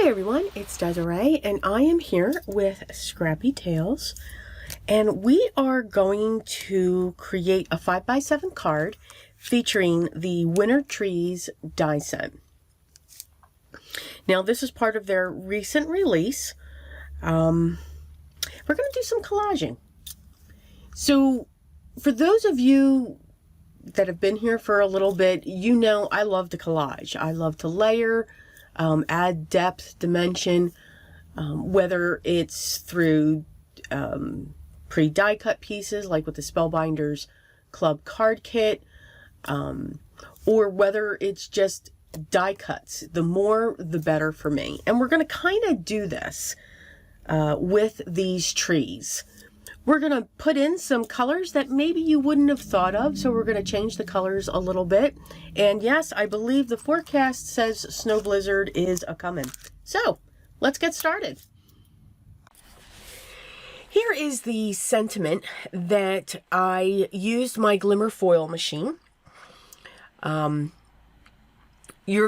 Hi everyone, it's Desiree and I am here with Scrappy Tails, and we are going to create a 5x7 card featuring the Winter Trees die set. Now this is part of their recent release. We're going to do some collaging. So for those of you that have been here for a little bit, you know I love to collage. I love to layer, add depth, dimension, whether it's through pre-die cut pieces like with the Spellbinders Club card kit, or whether it's just die cuts. The more the better for me. And we're going to kind of do this with these trees. We're going to put in some colors that maybe you wouldn't have thought of, so we're going to change the colors a little bit. And yes, I believe the forecast says snow blizzard is a-coming. So, let's get started. Here is the sentiment that I used my glimmer foil machine. You're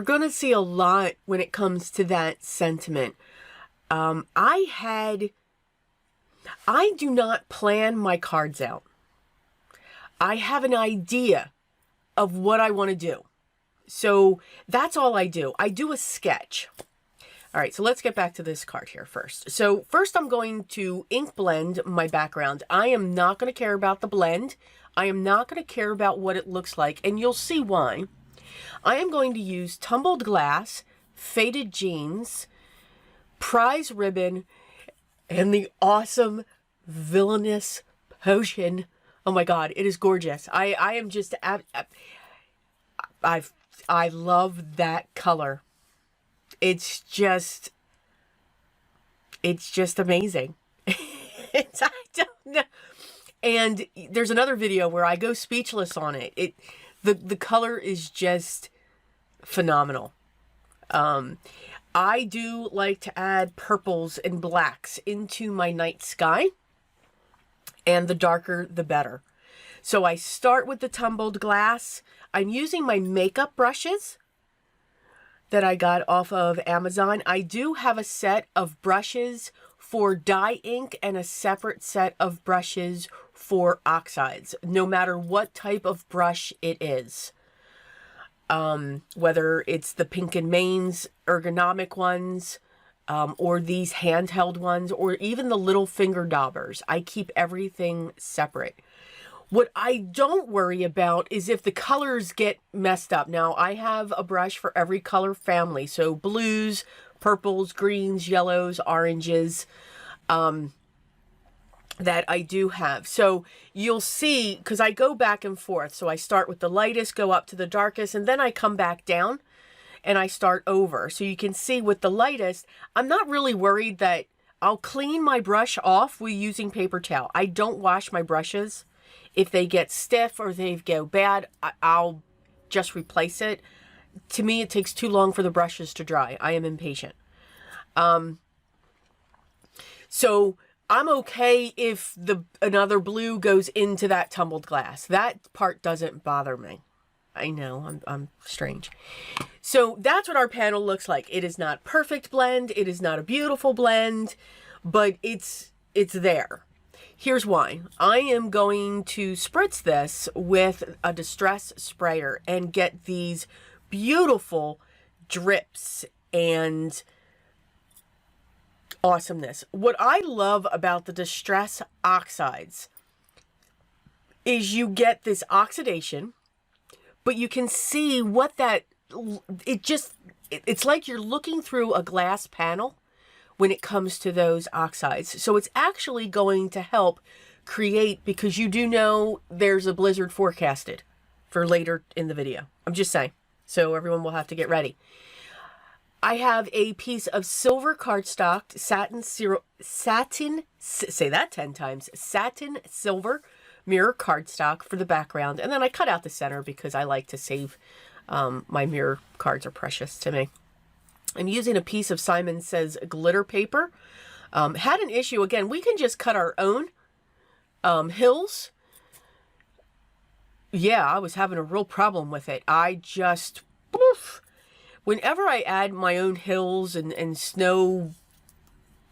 going to see a lot when it comes to that sentiment. I do not plan my cards out. I have an idea of what I want to do. So that's all I do. I do a sketch. All right, so let's get back to this card here first. So first I'm going to ink blend my background. I am not going to care about the blend. I am not going to care about what it looks like, and you'll see why. I am going to use tumbled glass, faded jeans, prize ribbon, and the awesome Villainous potion. Oh my God, it is gorgeous. I am just, I love that color. It's just amazing. I don't know. And there's another video where I go speechless on it. The color is just phenomenal. I do like to add purples and blacks into my night sky, and the darker the better. So I start with the tumbled glass. I'm using my makeup brushes that I got off of Amazon. I do have a set of brushes for dye ink and a separate set of brushes for oxides, no matter what type of brush it is. Whether it's the Pink and Main's ergonomic ones, or these handheld ones, or even the little finger daubers. I keep everything separate. What I don't worry about is if the colors get messed up. Now, I have a brush for every color family. So blues, purples, greens, yellows, oranges, that I do have. So you'll see, because I go back and forth. So I start with the lightest, go up to the darkest, and then I come back down and I start over. So you can see with the lightest, I'm not really worried that I'll clean my brush off with using paper towel. I don't wash my brushes. If they get stiff or they go bad, I'll just replace it. To me, it takes too long for the brushes to dry. I am impatient. So I'm okay if another blue goes into that tumbled glass. That part doesn't bother me. I know, I'm strange. So that's what our panel looks like. It is not perfect blend. It is not a beautiful blend, but it's there. Here's why. I am going to spritz this with a distress sprayer and get these beautiful drips and awesomeness. What I love about the distress oxides is you get this oxidation, but you can see what it's like you're looking through a glass panel when it comes to those oxides. So it's actually going to help create, because you do know there's a blizzard forecasted for later in the video. I'm just saying. So everyone will have to get ready. I have a piece of silver cardstock, say that 10 times, satin silver mirror cardstock for the background. And then I cut out the center because I like to save, my mirror cards are precious to me. I'm using a piece of Simon Says glitter paper. Had an issue, again, we can just cut our own hills. Yeah, I was having a real problem with it. I just, poof. whenever I add my own hills and snow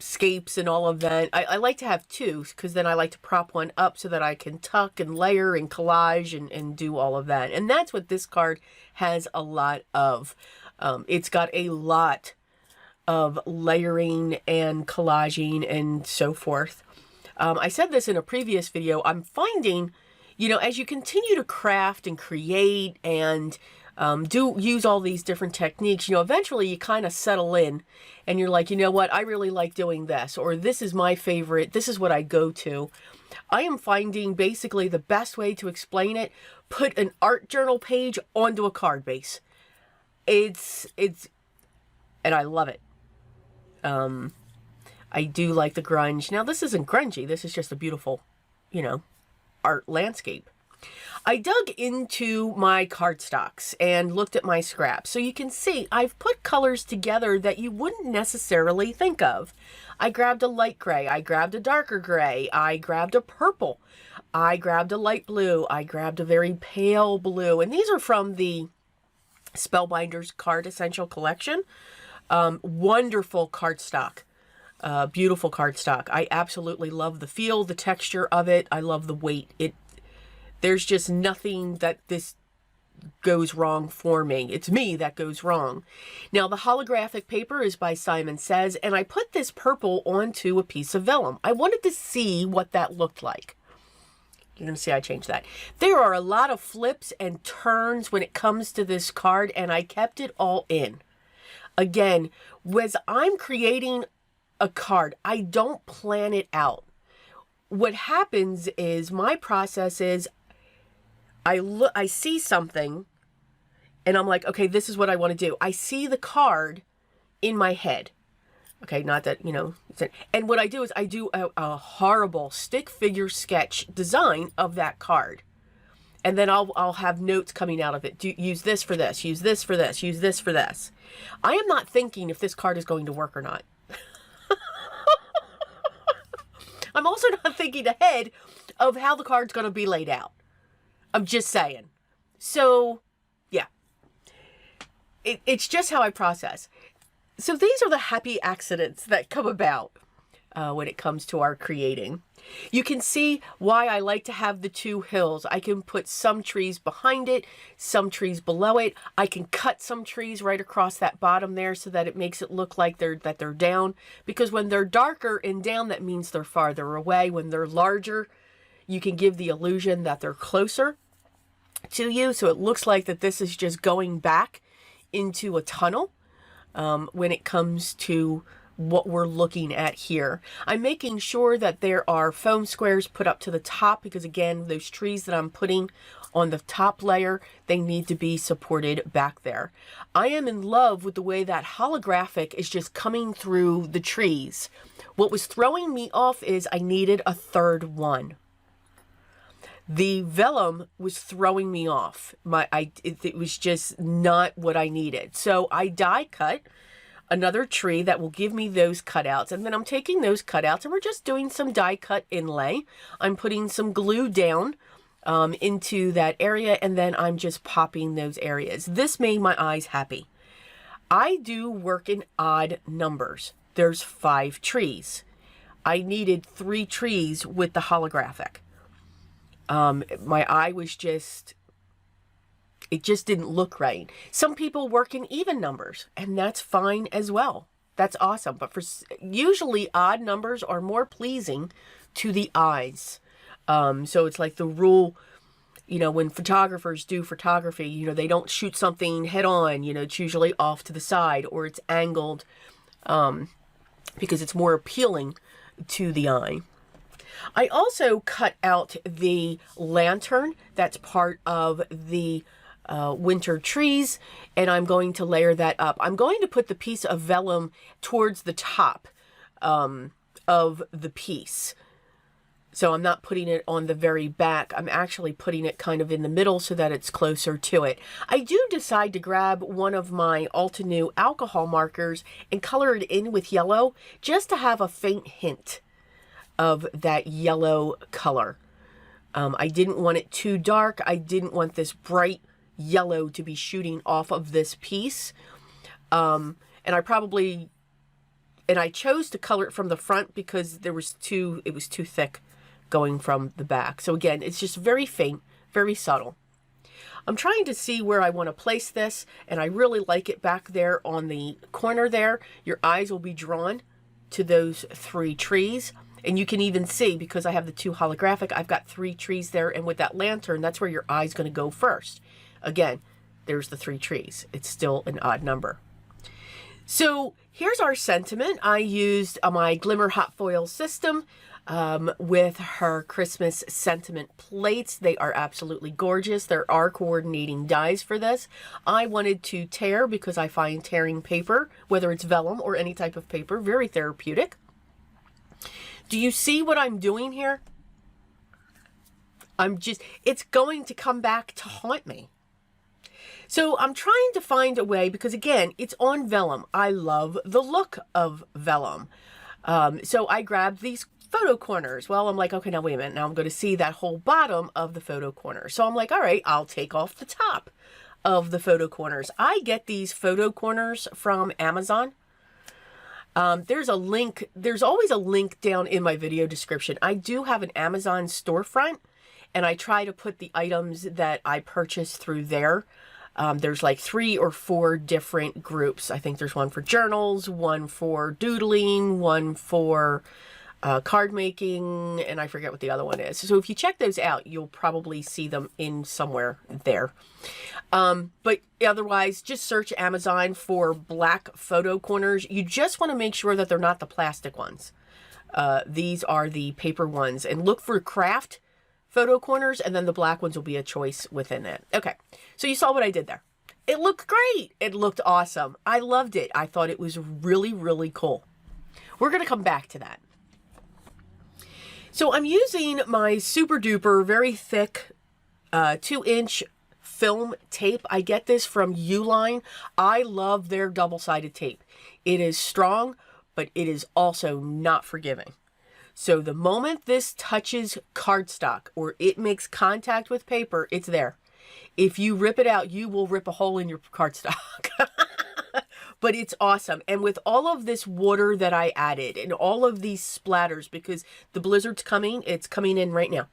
scapes and all of that, I like to have two, because then I like to prop one up so that I can tuck and layer and collage and do all of that. And that's what this card has a lot of. It's got a lot of layering and collaging and so forth. I said this in a previous video. I'm finding, you know, as you continue to craft and create and use all these different techniques, you know, eventually you kind of settle in and you're like, you know what, I really like doing this, or this is my favorite, this is what I go to. I am finding basically the best way to explain it, put an art journal page onto a card base. It's, and I love it. I do like the grunge. Now, this isn't grungy. This is just a beautiful, you know, art landscape. I dug into my cardstocks and looked at my scraps. So you can see I've put colors together that you wouldn't necessarily think of. I grabbed a light gray. I grabbed a darker gray. I grabbed a purple. I grabbed a light blue. I grabbed a very pale blue. And these are from the Spellbinders Card Essential Collection. Wonderful cardstock. Beautiful cardstock. I absolutely love the feel, the texture of it. I love the weight. There's just nothing that this goes wrong for me. It's me that goes wrong. Now, the holographic paper is by Simon Says, and I put this purple onto a piece of vellum. I wanted to see what that looked like. You're going to see I changed that. There are a lot of flips and turns when it comes to this card, and I kept it all in. Again, as I'm creating a card, I don't plan it out. What happens is my process is I see something and I'm like, okay, this is what I want to do. I see the card in my head. Okay, not that, you know, and what I do is I do a horrible stick figure sketch design of that card. And then I'll have notes coming out of it. Use this for this, use this for this, use this for this. I am not thinking if this card is going to work or not. I'm also not thinking ahead of how the card's going to be laid out. I'm just saying. So, yeah. It's just how I process. So these are the happy accidents that come about when it comes to our creating. You can see why I like to have the two hills. I can put some trees behind it, some trees below it. I can cut some trees right across that bottom there so that it makes it look like they're down. Because when they're darker and down, that means they're farther away. When they're larger, you can give the illusion that they're closer to you. So it looks like that this is just going back into a tunnel when it comes to what we're looking at here. I'm making sure that there are foam squares put up to the top because, again, those trees that I'm putting on the top layer, they need to be supported back there. I am in love with the way that holographic is just coming through the trees. What was throwing me off is I needed a third one. The vellum was throwing me off. It was just not what I needed. So I die cut another tree that will give me those cutouts. And then I'm taking those cutouts and we're just doing some die cut inlay. I'm putting some glue down into that area and then I'm just popping those areas. This made my eyes happy. I do work in odd numbers. There's 5 trees. I needed 3 trees with the holographic. My eye was just, it just didn't look right. Some people work in even numbers, and that's fine as well. That's awesome. But usually odd numbers are more pleasing to the eyes. So it's like the rule, you know, when photographers do photography, you know, they don't shoot something head on, you know, it's usually off to the side or it's angled because it's more appealing to the eye. I also cut out the lantern that's part of the winter trees, and I'm going to layer that up. I'm going to put the piece of vellum towards the top of the piece. So I'm not putting it on the very back. I'm actually putting it kind of in the middle so that it's closer to it. I do decide to grab one of my Altenew alcohol markers and color it in with yellow just to have a faint hint of that yellow color. I didn't want it too dark. I didn't want this bright yellow to be shooting off of this piece. And I chose to color it from the front because it was too thick going from the back. So again, it's just very faint, very subtle. I'm trying to see where I want to place this, and I really like it back there on the corner there. Your eyes will be drawn to those 3 trees. And you can even see, because I have the 2 holographic, I've got 3 trees there. And with that lantern, that's where your eye's going to go first. Again, there's the 3 trees. It's still an odd number. So here's our sentiment. I used my Glimmer Hot Foil system with her Christmas sentiment plates. They are absolutely gorgeous. There are coordinating dies for this. I wanted to tear because I find tearing paper, whether it's vellum or any type of paper, very therapeutic. Do you see what I'm doing here? It's going to come back to haunt me. So I'm trying to find a way, because again, it's on vellum. I love the look of vellum. So I grabbed these photo corners. Well, I'm like, okay, now wait a minute. Now I'm going to see that whole bottom of the photo corner. So I'm like, all right, I'll take off the top of the photo corners. I get these photo corners from Amazon. There's a link. There's always a link down in my video description. I do have an Amazon storefront, and I try to put the items that I purchase through there. There's like 3 or 4 different groups. I think there's one for journals, one for doodling, one for card making, and I forget what the other one is. So if you check those out, you'll probably see them in somewhere there. But otherwise, just search Amazon for black photo corners. You just want to make sure that they're not the plastic ones. These are the paper ones, and look for craft photo corners, and then the black ones will be a choice within it. Okay, so you saw what I did there. It looked great. It looked awesome. I loved it. I thought it was really, really cool. We're going to come back to that. So I'm using my super duper, very thick 2-inch film tape. I get this from Uline. I love their double-sided tape. It is strong, but it is also not forgiving. So the moment this touches cardstock or it makes contact with paper, it's there. If you rip it out, you will rip a hole in your cardstock. But it's awesome. And with all of this water that I added and all of these splatters, because the blizzard's coming, it's coming in right now.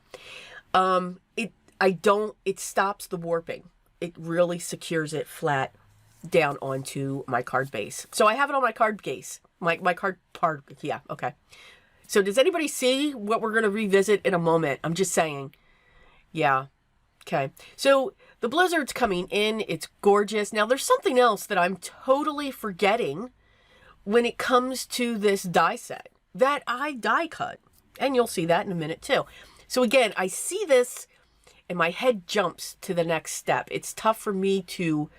It stops the warping. It really secures it flat down onto my card base. So I have it on my card case. My card, yeah, okay. So does anybody see what we're going to revisit in a moment? I'm just saying. Yeah. Okay. So the blizzard's coming in. It's gorgeous. Now there's something else that I'm totally forgetting when it comes to this die set that I die cut. And you'll see that in a minute too. So again, I see this and my head jumps to the next step. It's tough for me to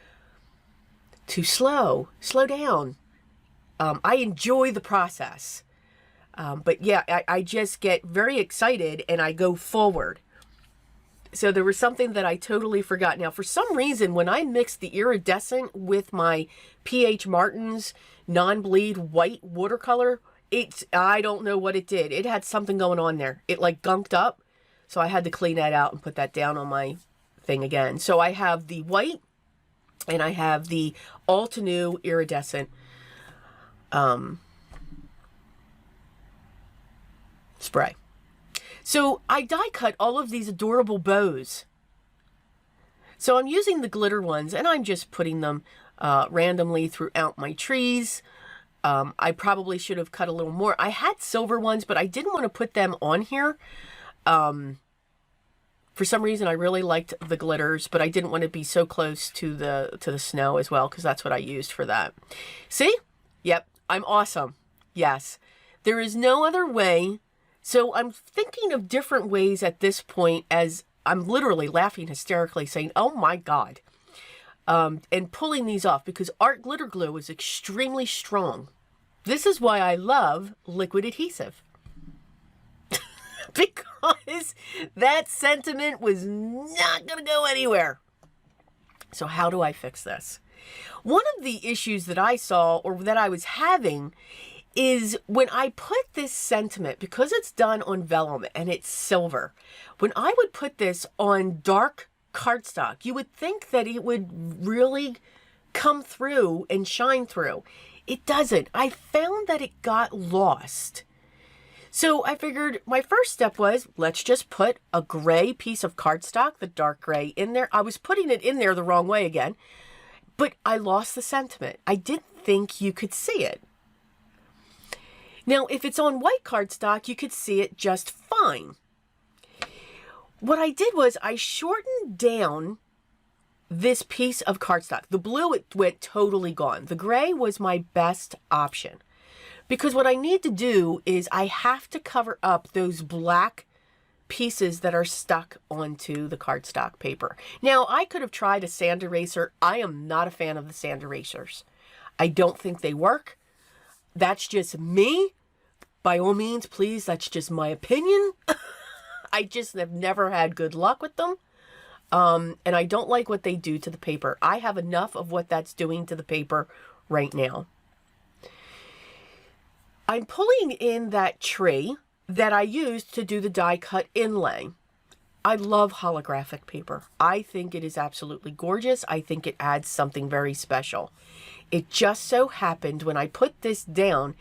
slow down. I enjoy the process. But yeah, I just get very excited and I go forward. So there was something that I totally forgot. Now, for some reason, when I mixed the iridescent with my P.H. Martin's non-bleed white watercolor, I don't know what it did. It had something going on there. It like gunked up. So I had to clean that out and put that down on my thing again. So I have the white and I have the Altenew iridescent spray. So I die cut all of these adorable bows. So I'm using the glitter ones and I'm just putting them randomly throughout my trees. I probably should have cut a little more. I had silver ones, but I didn't want to put them on here. For some reason, I really liked the glitters, but I didn't want to be so close to the snow as well, because that's what I used for that. See? Yep, I'm awesome. Yes. There is no other way. So I'm thinking of different ways at this point, as I'm literally laughing hysterically saying, oh my God, and pulling these off because art glitter glue is extremely strong. This is why I love liquid adhesive. Because that sentiment was not going to go anywhere. So how do I fix this? One of the issues that I saw, or that I was having, is when I put this sentiment, because it's done on vellum and it's silver, when I would put this on dark cardstock, you would think that it would really come through and shine through. It doesn't. I found that it got lost. So I figured my first step was, let's just put a gray piece of cardstock, the dark gray, in there. I was putting it in there the wrong way again, but I lost the sentiment. I didn't think you could see it. Now, if it's on white cardstock, you could see it just fine. What I did was I shortened down this piece of cardstock. The blue, it went totally gone. The gray was my best option. Because what I need to do is I have to cover up those black pieces that are stuck onto the cardstock paper. Now, I could have tried a sand eraser. I am not a fan of the sand erasers. I don't think they work. That's just me. By all means, please, that's just my opinion. I just have never had good luck with them. And I don't like what they do to the paper. I have enough of what that's doing to the paper right now. I'm pulling in that tree that I used to do the die cut inlay. I love holographic paper. I think it is absolutely gorgeous. I think it adds something very special. It just so happened when I put this down,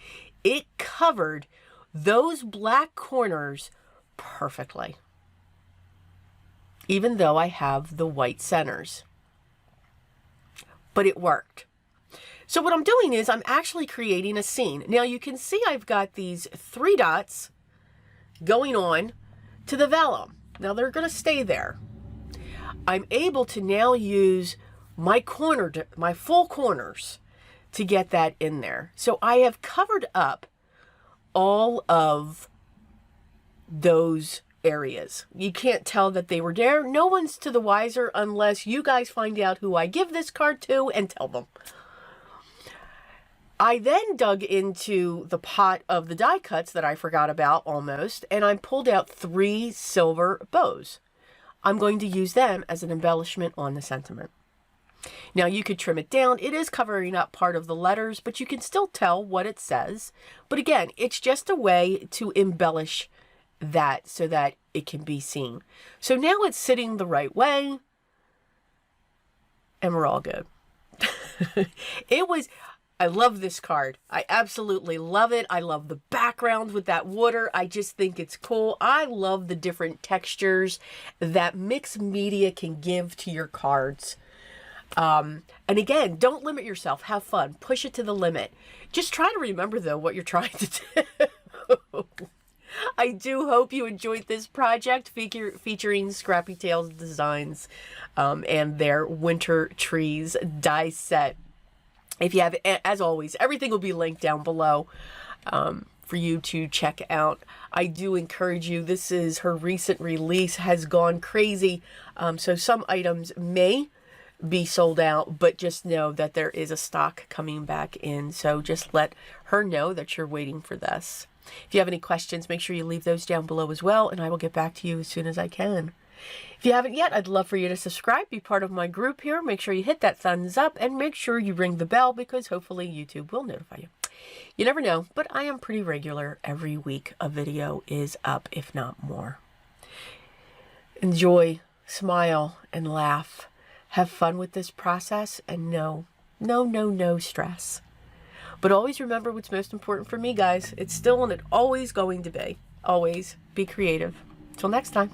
it covered those black corners perfectly, even though I have the white centers. But it worked. So what I'm doing is I'm actually creating a scene. Now you can see I've got these 3 dots going on to the vellum. Now they're going to stay there. I'm able to now use my full corners to get that in there. So I have covered up all of those areas. You can't tell that they were there. No one's to the wiser unless you guys find out who I give this card to and tell them. I then dug into the pot of the die cuts that I forgot about almost, and I pulled out 3 silver bows. I'm going to use them as an embellishment on the sentiment. Now you could trim it down. It is covering up part of the letters, but you can still tell what it says. But again, it's just a way to embellish that so that it can be seen. So now it's sitting the right way, and we're all good. I love this card. I absolutely love it. I love the background with that water. I just think it's cool. I love the different textures that mixed media can give to your cards. And again, don't limit yourself. Have fun. Push it to the limit. Just try to remember, though, what you're trying to do. I do hope you enjoyed this project featuring Scrappy Tails designs and their winter trees die set. If you have, as always, everything will be linked down below for you to check out. I do encourage you. This is her recent release, has gone crazy. So some items may be sold out, but just know that there is a stock coming back in. So just let her know that you're waiting for this. If you have any questions, make sure you leave those down below as well, and I will get back to you as soon as I can. If you haven't yet, I'd love for you to subscribe, be part of my group here. Make sure you hit that thumbs up and make sure you ring the bell because hopefully YouTube will notify you. You never know, but I am pretty regular. Every week a video is up, if not more. Enjoy, smile, and laugh. Have fun with this process and no stress. But always remember what's most important for me, guys. It's still and it's always going to be. Always be creative. Till next time.